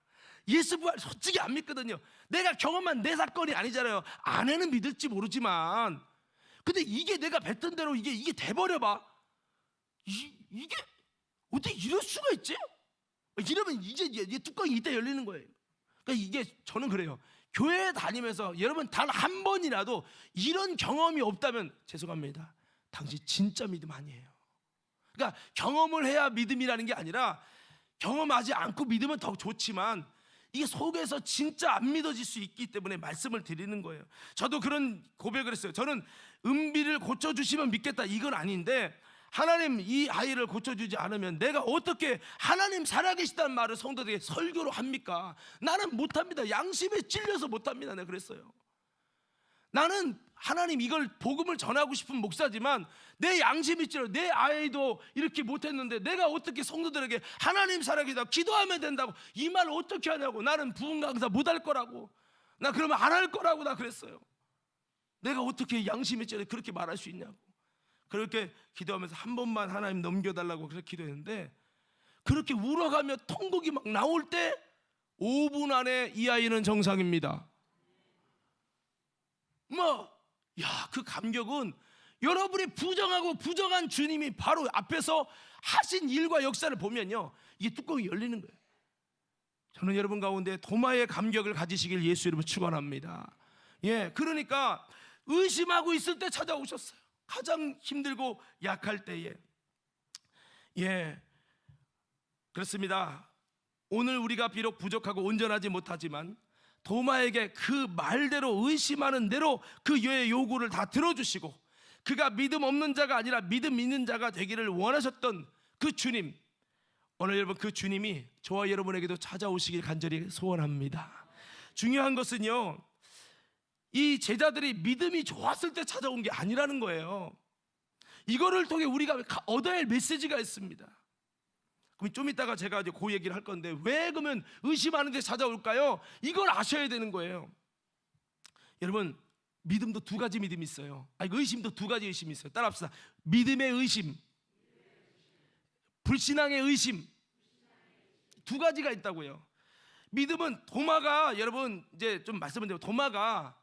예수 부활 솔직히 안 믿거든요. 내가 경험한 내 사건이 아니잖아요. 아내는 믿을지 모르지만 근데 이게 내가 뱉던 대로 이게 돼버려봐. 이게 어떻게 이럴 수가 있지? 이러면 이제 뚜껑이 이때 열리는 거예요. 그러니까 이게 저는 그래요. 교회 다니면서 여러분 단 한 번이라도 이런 경험이 없다면 죄송합니다. 당신 진짜 믿음 아니에요. 그러니까 경험을 해야 믿음이라는 게 아니라 경험하지 않고 믿으면 더 좋지만 이게 속에서 진짜 안 믿어질 수 있기 때문에 말씀을 드리는 거예요. 저도 그런 고백을 했어요. 저는 은비를 고쳐주시면 믿겠다 이건 아닌데 하나님 이 아이를 고쳐주지 않으면 내가 어떻게 하나님 살아계시다는 말을 성도들에게 설교로 합니까? 나는 못합니다. 양심에 찔려서 못합니다. 내가 그랬어요. 나는 하나님 이걸 복음을 전하고 싶은 목사지만 내 양심이 찔려. 내 아이도 이렇게 못했는데 내가 어떻게 성도들에게 하나님 살아계시다 기도하면 된다고 이 말을 어떻게 하냐고. 나는 부흥 강사 못할 거라고. 나 그러면 안 할 거라고 나 그랬어요. 내가 어떻게 양심이 찔려 그렇게 말할 수 있냐고. 그렇게 기도하면서 한 번만 하나님 넘겨달라고 그렇게 기도했는데 그렇게 울어가며 통곡이 막 나올 때 5분 안에 이 아이는 정상입니다. 그 감격은 여러분이 부정하고 부정한 주님이 바로 앞에서 하신 일과 역사를 보면요 이게 뚜껑이 열리는 거예요. 저는 여러분 가운데 도마의 감격을 가지시길 예수 이름으로 축원합니다. 예, 그러니까 의심하고 있을 때 찾아오셨어요. 가장 힘들고 약할 때에. 예, 그렇습니다. 오늘 우리가 비록 부족하고 온전하지 못하지만 도마에게 그 말대로 의심하는 대로 그의 요구를 다 들어주시고 그가 믿음 없는 자가 아니라 믿음 있는 자가 되기를 원하셨던 그 주님, 오늘 여러분 그 주님이 저와 여러분에게도 찾아오시길 간절히 소원합니다. 중요한 것은요 이 제자들이 믿음이 좋았을 때 찾아온 게 아니라는 거예요. 이거를 통해 우리가 얻어야 할 메시지가 있습니다. 그럼 좀 이따가 제가 이제 그 얘기를 할 건데 왜 그러면 의심하는 데 찾아올까요? 이걸 아셔야 되는 거예요. 여러분 믿음도 두 가지 믿음이 있어요. 의심도 두 가지 의심이 있어요. 따라합시다. 믿음의 의심, 불신앙의 의심, 두 가지가 있다고요. 믿음은 도마가 여러분 이제 좀 말씀을 드리면 도마가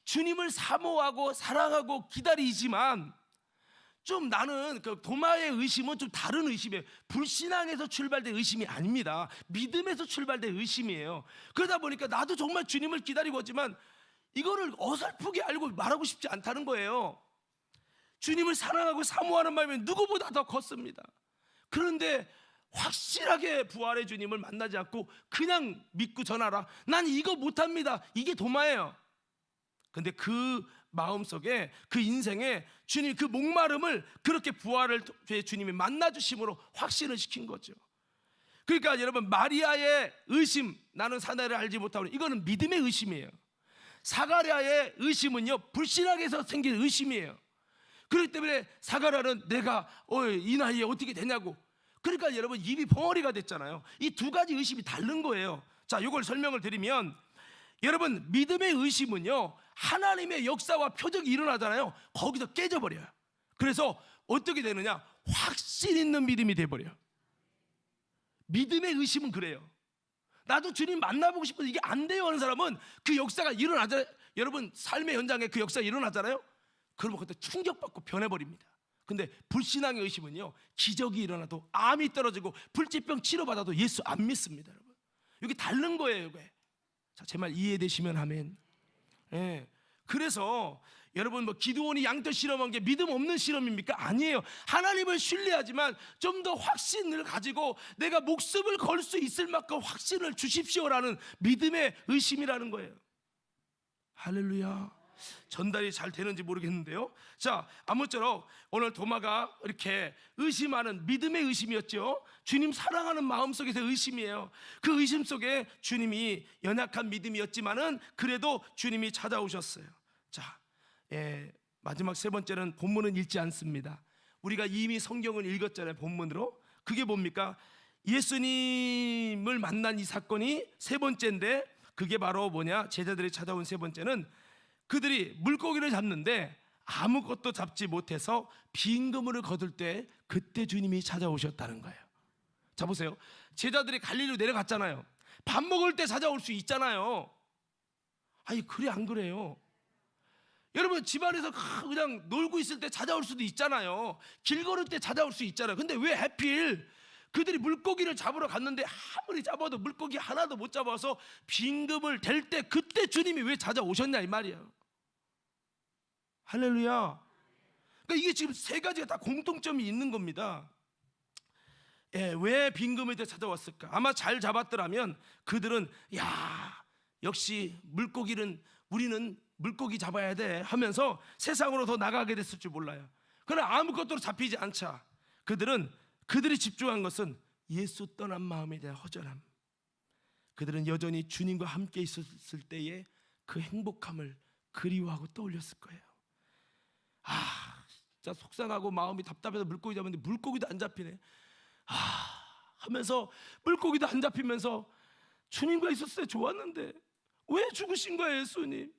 주님을 사모하고 사랑하고 기다리지만 좀 나는 그 도마의 의심은 좀 다른 의심이에요. 불신앙에서 출발된 의심이 아닙니다. 믿음에서 출발된 의심이에요. 그러다 보니까 나도 정말 주님을 기다리고 있지만 이거를 어설프게 알고 말하고 싶지 않다는 거예요. 주님을 사랑하고 사모하는 마음이 누구보다 더 컸습니다. 그런데 확실하게 부활의 주님을 만나지 않고 그냥 믿고 전하라. 난 이거 못합니다. 이게 도마예요. 근데 그 마음속에 그 인생에 주님 그 목마름을 그렇게 부활을 주님이 만나주심으로 확신을 시킨 거죠. 그러니까 여러분, 마리아의 의심, 나는 사내를 알지 못하오니, 이거는 믿음의 의심이에요. 사가랴의 의심은요, 불신앙에서 생긴 의심이에요. 그렇기 때문에 사가랴는 내가 이 나이에 어떻게 되냐고. 그러니까 여러분, 입이 벙어리가 됐잖아요. 이 두 가지 의심이 다른 거예요. 자, 이걸 설명을 드리면, 여러분, 믿음의 의심은요, 하나님의 역사와 표적이 일어나잖아요. 거기서 깨져버려요. 그래서 어떻게 되느냐, 확신 있는 믿음이 돼버려요. 믿음의 의심은 그래요. 나도 주님 만나보고 싶은데 이게 안 돼요 하는 사람은 그 역사가 일어나잖아요. 여러분, 삶의 현장에 그 역사가 일어나잖아요. 그러면 그때 충격받고 변해버립니다. 근데 불신앙의 의심은요, 기적이 일어나도, 암이 떨어지고 불치병 치료받아도 예수 안 믿습니다. 여러분, 이게 다른 거예요. 이게. 자, 제 말 이해되시면 아멘. 예. 그래서 여러분, 뭐 기드온이 양떼 실험한 게 믿음 없는 실험입니까? 아니에요. 하나님을 신뢰하지만 좀 더 확신을 가지고 내가 목숨을 걸 수 있을 만큼 확신을 주십시오라는 믿음의 의심이라는 거예요. 할렐루야. 전달이 잘 되는지 모르겠는데요. 자, 아무쪼록 오늘 도마가 이렇게 의심하는 믿음의 의심이었죠. 주님 사랑하는 마음 속에서 의심이에요. 그 의심 속에 주님이 연약한 믿음이었지만은 그래도 주님이 찾아오셨어요. 자, 마지막 세 번째는 본문은 읽지 않습니다. 우리가 이미 성경을 읽었잖아요, 본문으로. 그게 뭡니까? 예수님을 만난 이 사건이 세 번째인데, 그게 바로 뭐냐? 제자들이 찾아온 세 번째는, 그들이 물고기를 잡는데 아무것도 잡지 못해서 빈 그물을 거둘 때 그때 주님이 찾아오셨다는 거예요. 자, 보세요. 제자들이 갈릴리로 내려갔잖아요. 밥 먹을 때 찾아올 수 있잖아요. 아니, 그래 안 그래요? 여러분, 집안에서 그냥 놀고 있을 때 찾아올 수도 있잖아요. 길 걸을 때 찾아올 수 있잖아요. 근데 왜 하필 그들이 물고기를 잡으러 갔는데 아무리 잡아도 물고기 하나도 못 잡아서 빈금을 댈 때 그때 주님이 왜 찾아오셨냐 이 말이에요. 할렐루야. 그러니까 이게 지금 세 가지가 다 공통점이 있는 겁니다. 왜 빈금을 때 찾아왔을까? 아마 잘 잡았더라면 그들은 역시 우리는 물고기 잡아야 돼 하면서 세상으로 더 나가게 됐을 줄 몰라요. 그러나 아무것도 잡히지 않자 그들이 집중한 것은 예수 떠난 마음에 대한 허전함. 그들은 여전히 주님과 함께 있었을 때의 그 행복함을 그리워하고 떠올렸을 거예요. 진짜 속상하고 마음이 답답해서 물고기 잡았는데 물고기도 안 잡히네. 하면서 물고기도 안 잡히면서 주님과 있었을 때 좋았는데 왜 죽으신 거예요, 예수님?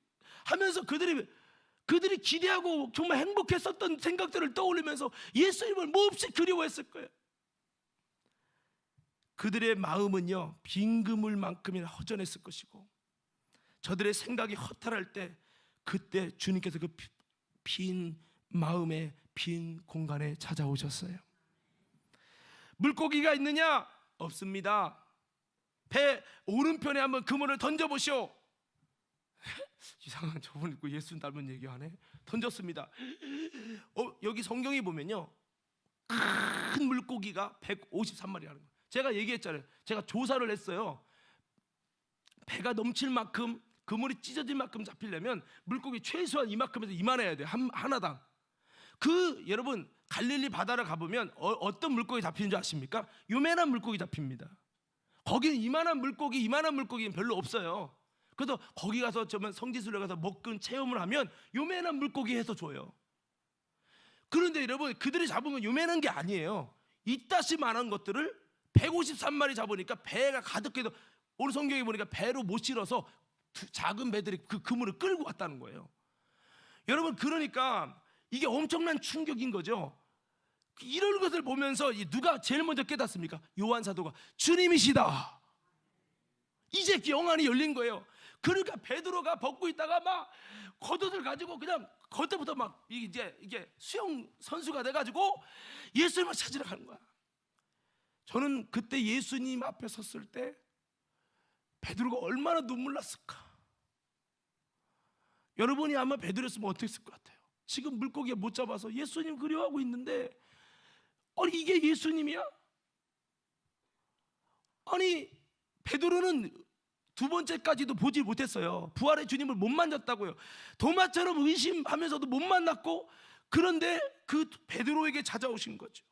하면서 그들이 기대하고 정말 행복했었던 생각들을 떠올리면서 예수님을 몹시 그리워했을 거예요. 그들의 마음은요, 빈 그물만큼이나 허전했을 것이고, 저들의 생각이 허탈할 때 그때 주님께서 그 빈 마음의 빈 공간에 찾아오셨어요. 물고기가 있느냐? 없습니다. 배 오른편에 한번 그물을 던져보시오. 이상한, 저분 있고 예수 닮은 얘기하네. 던졌습니다. 여기 성경에 보면요, 큰 물고기가 153마리라는 거예요. 제가 얘기했잖아요. 제가 조사를 했어요. 배가 넘칠 만큼, 그물이 찢어질 만큼 잡히려면 물고기 최소한 이만큼에서 이만해야 돼요. 하나당. 여러분, 갈릴리 바다를 가보면 어떤 물고기 잡히는 줄 아십니까? 요만한 물고기 잡힙니다. 거기는 이만한 물고기는 별로 없어요. 그래서 거기 가서 성지순례 가서 먹은 체험을 하면 요만한 물고기 해서 줘요. 그런데 여러분, 그들이 잡은 건 요만한 게 아니에요. 이따시만한 것들을 153마리 잡으니까 배가 가득해서, 오늘 성경에 보니까 배로 못 실어서 작은 배들이 그 그물을 끌고 왔다는 거예요. 여러분, 그러니까 이게 엄청난 충격인 거죠. 이런 것을 보면서 누가 제일 먼저 깨닫습니까? 요한 사도가 주님이시다. 이제 영안이 열린 거예요. 그러니까 베드로가 벗고 있다가 막 겉옷을 가지고 그냥 겉에부터 막 이게 수영 선수가 돼가지고 예수님을 찾으러 가는 거야. 저는 그때 예수님 앞에 섰을 때 베드로가 얼마나 눈물 났을까. 여러분이 아마 베드로였으면 어떻게 했을 것 같아요? 지금 물고기에 못 잡아서 예수님 그리워하고 있는데, 아니 이게 예수님이야? 아니 베드로는 두 번째까지도 보지 못했어요. 부활의 주님을 못 만졌다고요. 도마처럼 의심하면서도 못 만났고, 그런데 그 베드로에게 찾아오신 거죠.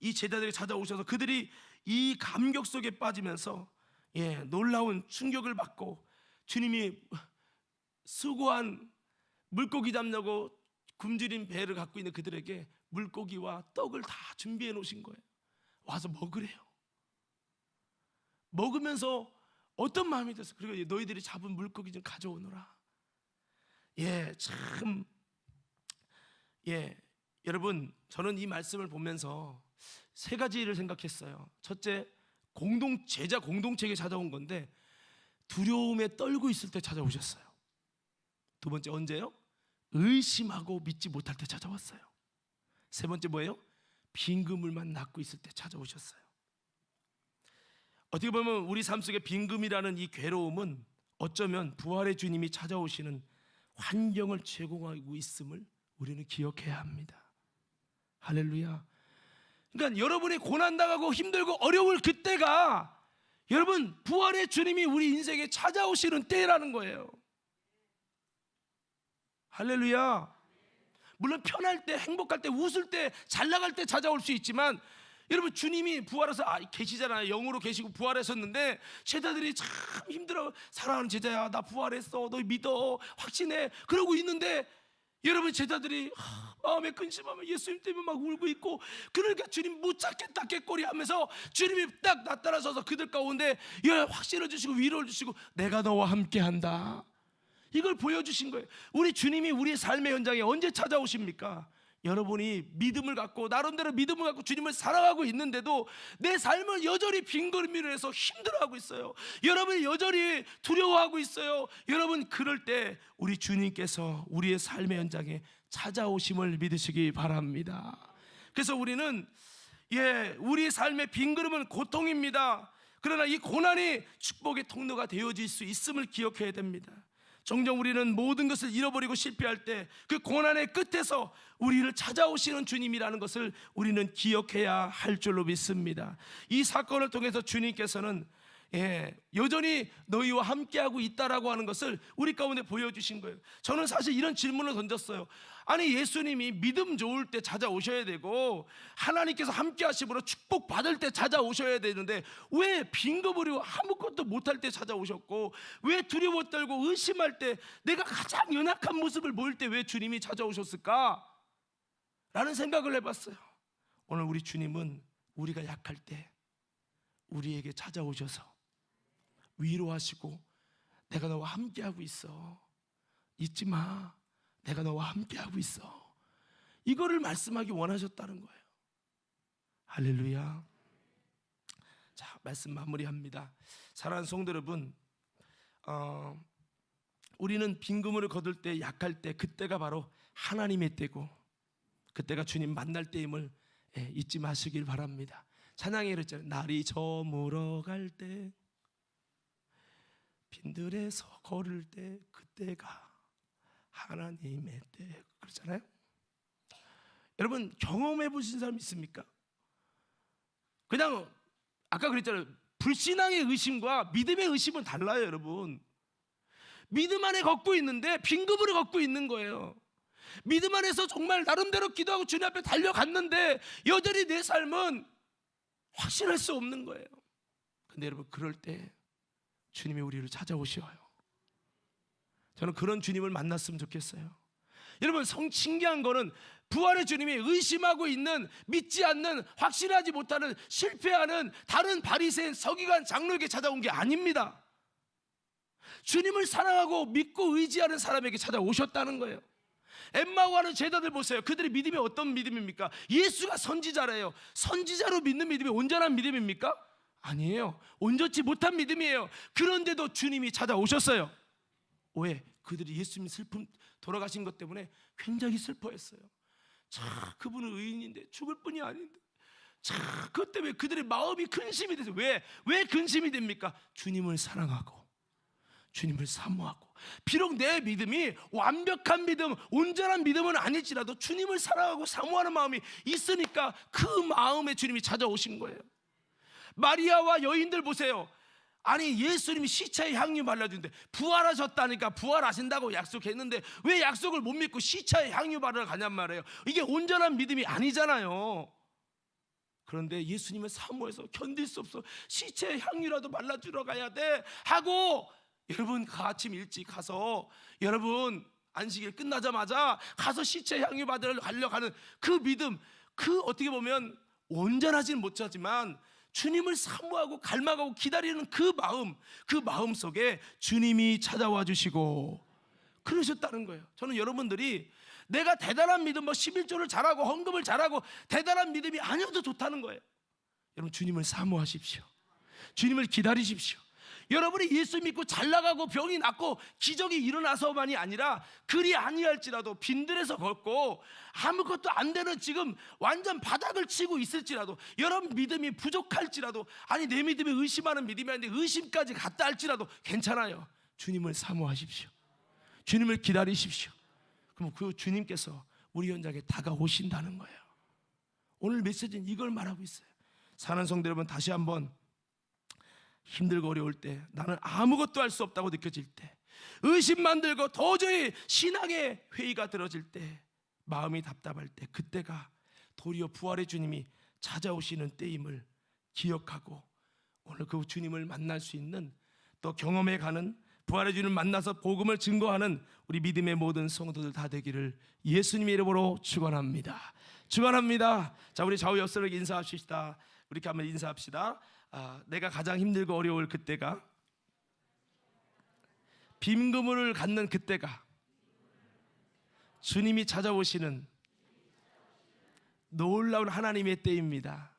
이 제자들이 찾아오셔서 그들이 이 감격 속에 빠지면서 놀라운 충격을 받고 주님이 수고한 물고기 잡려고 굶주린 배를 갖고 있는 그들에게 물고기와 떡을 다 준비해 놓으신 거예요. 와서 먹으래요. 먹으면서 어떤 마음이 들었어? 그리고 너희들이 잡은 물고기 좀 가져오너라. 참 여러분, 저는 이 말씀을 보면서 세 가지를 생각했어요. 첫째, 제자 공동체에게 찾아온 건데 두려움에 떨고 있을 때 찾아오셨어요. 두 번째, 언제요? 의심하고 믿지 못할 때 찾아왔어요. 세 번째 뭐예요? 빈 그물만 낳고 있을 때 찾아오셨어요. 어떻게 보면 우리 삶 속에 빈금이라는 이 괴로움은 어쩌면 부활의 주님이 찾아오시는 환경을 제공하고 있음을 우리는 기억해야 합니다. 할렐루야. 그러니까 여러분이 고난당하고 힘들고 어려울 그때가 여러분 부활의 주님이 우리 인생에 찾아오시는 때라는 거예요. 할렐루야. 물론 편할 때, 행복할 때, 웃을 때, 잘 나갈 때 찾아올 수 있지만 여러분 주님이 부활해서 계시잖아요. 영으로 계시고 부활하셨는데 제자들이 참 힘들어. 사랑하는 제자야, 나 부활했어, 너 믿어, 확신해, 그러고 있는데 여러분 제자들이 마음에 근심하면 예수님 때문에 막 울고 있고, 그러니까 주님 못 찾겠다 깨꼬리 하면서 주님이 딱 나타나셔서 그들 가운데 확신을 주시고 위로를 주시고 내가 너와 함께한다, 이걸 보여주신 거예요. 우리 주님이 우리의 삶의 현장에 언제 찾아오십니까? 여러분이 믿음을 갖고 나름대로 믿음을 갖고 주님을 사랑하고 있는데도 내 삶을 여전히 빈걸음이로 해서 힘들어하고 있어요. 여러분이 여전히 두려워하고 있어요. 여러분 그럴 때 우리 주님께서 우리의 삶의 현장에 찾아오심을 믿으시기 바랍니다. 그래서 우리는 우리의 삶의 빈걸음은 고통입니다. 그러나 이 고난이 축복의 통로가 되어질 수 있음을 기억해야 됩니다. 종종 우리는 모든 것을 잃어버리고 실패할 때 그 고난의 끝에서 우리를 찾아오시는 주님이라는 것을 우리는 기억해야 할 줄로 믿습니다. 이 사건을 통해서 주님께서는 여전히 너희와 함께하고 있다라고 하는 것을 우리 가운데 보여주신 거예요. 저는 사실 이런 질문을 던졌어요. 아니 예수님이 믿음 좋을 때 찾아오셔야 되고 하나님께서 함께 하심으로 축복받을 때 찾아오셔야 되는데 왜 빈거버리고 아무것도 못할 때 찾아오셨고, 왜 두려워 떨고 의심할 때, 내가 가장 연약한 모습을 보일 때 왜 주님이 찾아오셨을까? 라는 생각을 해봤어요. 오늘 우리 주님은 우리가 약할 때 우리에게 찾아오셔서 위로하시고 내가 너와 함께하고 있어, 잊지 마, 내가 너와 함께하고 있어, 이거를 말씀하기 원하셨다는 거예요. 할렐루야. 자, 말씀 마무리합니다. 사랑하는 성도 여러분, 우리는 빈금을 거둘 때, 약할 때, 그때가 바로 하나님의 때고 그때가 주님 만날 때임을 잊지 마시길 바랍니다. 찬양에 그랬잖아요. 날이 저물어 갈 때, 빈들에서 걸을 때, 그때가 하나님의 때, 그렇잖아요. 여러분 경험해 보신 사람 있습니까? 그냥 아까 그랬잖아요. 불신앙의 의심과 믿음의 의심은 달라요. 여러분 믿음 안에 걷고 있는데 빈급으로 걷고 있는 거예요. 믿음 안에서 정말 나름대로 기도하고 주님 앞에 달려갔는데 여전히 내 삶은 확신할 수 없는 거예요. 근데 여러분 그럴 때 주님이 우리를 찾아오셔요. 저는 그런 주님을 만났으면 좋겠어요. 여러분 신기한 거는 부활의 주님이 의심하고 있는, 믿지 않는, 확신하지 못하는, 실패하는 다른 바리새인 서기관 장로에게 찾아온 게 아닙니다. 주님을 사랑하고 믿고 의지하는 사람에게 찾아오셨다는 거예요. 엠마오하는 제자들 보세요. 그들의 믿음이 어떤 믿음입니까? 예수가 선지자래요. 선지자로 믿는 믿음이 온전한 믿음입니까? 아니에요. 온전치 못한 믿음이에요. 그런데도 주님이 찾아오셨어요. 왜? 그들이 예수님이 돌아가신 것 때문에 굉장히 슬퍼했어요. 자, 그분은 의인인데 죽을 뿐이 아닌데, 자, 그것 때문에 그들의 마음이 근심이 됐어요. 왜 근심이 됩니까? 주님을 사랑하고 주님을 사모하고, 비록 내 믿음이 완벽한 믿음, 온전한 믿음은 아닐지라도 주님을 사랑하고 사모하는 마음이 있으니까 그 마음에 주님이 찾아오신 거예요. 마리아와 여인들 보세요. 아니 예수님이 시체의 향유 발라주는데 부활하셨다니까, 부활하신다고 약속했는데 왜 약속을 못 믿고 시체의 향유 바르러 가냔 말이에요. 이게 온전한 믿음이 아니잖아요. 그런데 예수님을 사모해서 견딜 수 없어, 시체 향유라도 발라주러 가야 돼 하고, 여러분 그 아침 일찍 가서, 여러분 안식일 끝나자마자 가서 시체 향유 받으러 가려고 하는 그 믿음, 그 어떻게 보면 온전하지는 못하지만 주님을 사모하고 갈망하고 기다리는 그 마음 속에 주님이 찾아와 주시고 그러셨다는 거예요. 저는 여러분들이 내가 대단한 믿음, 11조를 잘하고 헌금을 잘하고 대단한 믿음이 아니어도 좋다는 거예요. 여러분 주님을 사모하십시오. 주님을 기다리십시오. 여러분이 예수 믿고 잘 나가고 병이 낫고 기적이 일어나서만이 아니라, 그리 아니할지라도 빈들에서 걷고 아무것도 안 되는 지금 완전 바닥을 치고 있을지라도, 여러분 믿음이 부족할지라도, 아니 내 믿음이 의심하는 믿음이 아닌데 의심까지 갔다 할지라도 괜찮아요. 주님을 사모하십시오. 주님을 기다리십시오. 그럼 그 주님께서 우리 현장에 다가오신다는 거예요. 오늘 메시지는 이걸 말하고 있어요. 사랑하는 성도 여러분, 다시 한번 힘들고 어려울 때, 나는 아무것도 할 수 없다고 느껴질 때, 의심만 들고 도저히 신앙의 회의가 들어질 때, 마음이 답답할 때, 그때가 도리어 부활의 주님이 찾아오시는 때임을 기억하고, 오늘 그 주님을 만날 수 있는, 또 경험해가는, 부활의 주님을 만나서 복음을 증거하는 우리 믿음의 모든 성도들 다 되기를 예수님의 이름으로 축원합니다. 축원합니다. 자, 우리 좌우 옆서로 인사합시다. 우리 이렇게 한번 인사합시다. 내가 가장 힘들고 어려울 그때가, 빈 그물을 갖는 그때가 주님이 찾아오시는 놀라운 하나님의 때입니다.